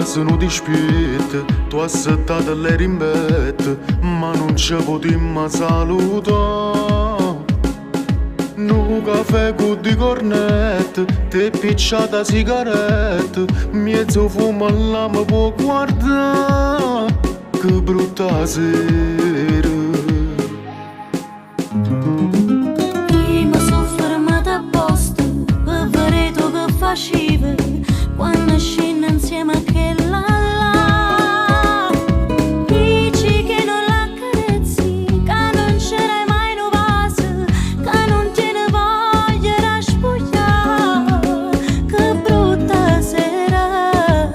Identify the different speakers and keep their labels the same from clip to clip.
Speaker 1: se non ti spetta, tu assettata le rimbette, ma non ci potremmo salutare. Nu caffè con di cornette, te picciata sigaretta, mezzo fumo alla mi può guardare, che brutta sera.
Speaker 2: Io mi sono fermata apposta per vedere tu che facevi quando scendo insieme a quella là. Dici che non l'accarezzi, che non c'era mai un vaso, che non te ne voglio raspugliare, che brutta sera.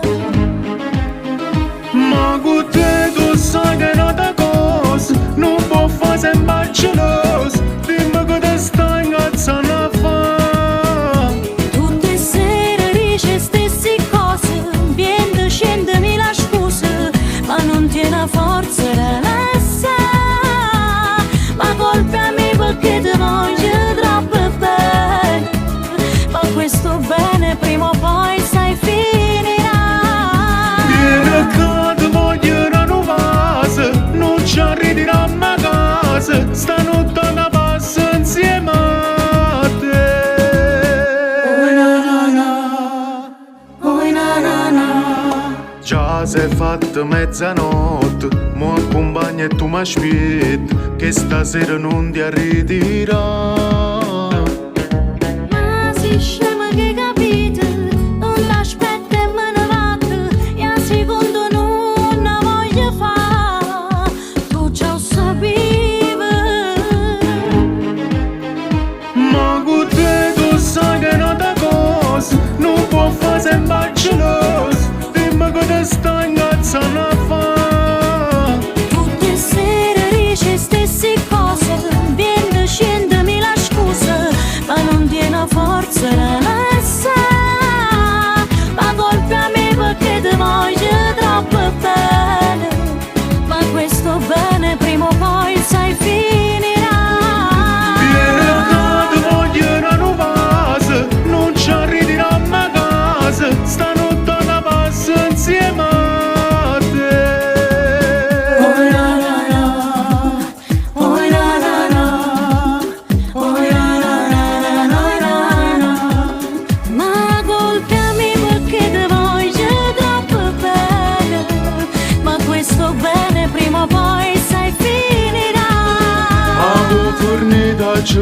Speaker 1: Ma con te tu sai che è una cosa, non può fare sempre geloso, dimmi che te stai incazzando a fare.
Speaker 2: Tutte sere dici stesse cose, vieni scendemi la scusa, ma non tiene forza da lasciare. Ma colpa me perché ti voglio troppo bene, ma questo bene prima o poi sai finirà.
Speaker 1: Vieni che ti voglio una vase, non ci arriviamo a casa, stanotte una passa insieme a te.
Speaker 2: Oh na na na.
Speaker 1: Già si è fatta mezzanotte, mo accompagna e tu mi aspetti, che stasera non ti arriverà.
Speaker 2: Ma si scema che capite, non l'aspetta e me ne vado, e a secondo non ne voglio fare, tu già sapevi.
Speaker 1: Ma con te tu sai che è una cosa, non può fare sempre geloso, dimmi che te stai incazzando a fare.
Speaker 2: Tutte sere dici stesse cose, vieni scendemi la scusa, ma non tiene forza da lasciare. Ma colpa me perché ti voglio troppo bene, ma questo bene prima o poi sai finirà.
Speaker 1: Vieni che ti voglio una vase, non ci arriviamo a casa, stanotte una passa insieme a te.
Speaker 2: Oh na na na, oh na na na, oh na na na na na. Ma colpami perché ti voglio troppo bene, ma questo bene prima o poi sai finirà.
Speaker 1: Opportunità ci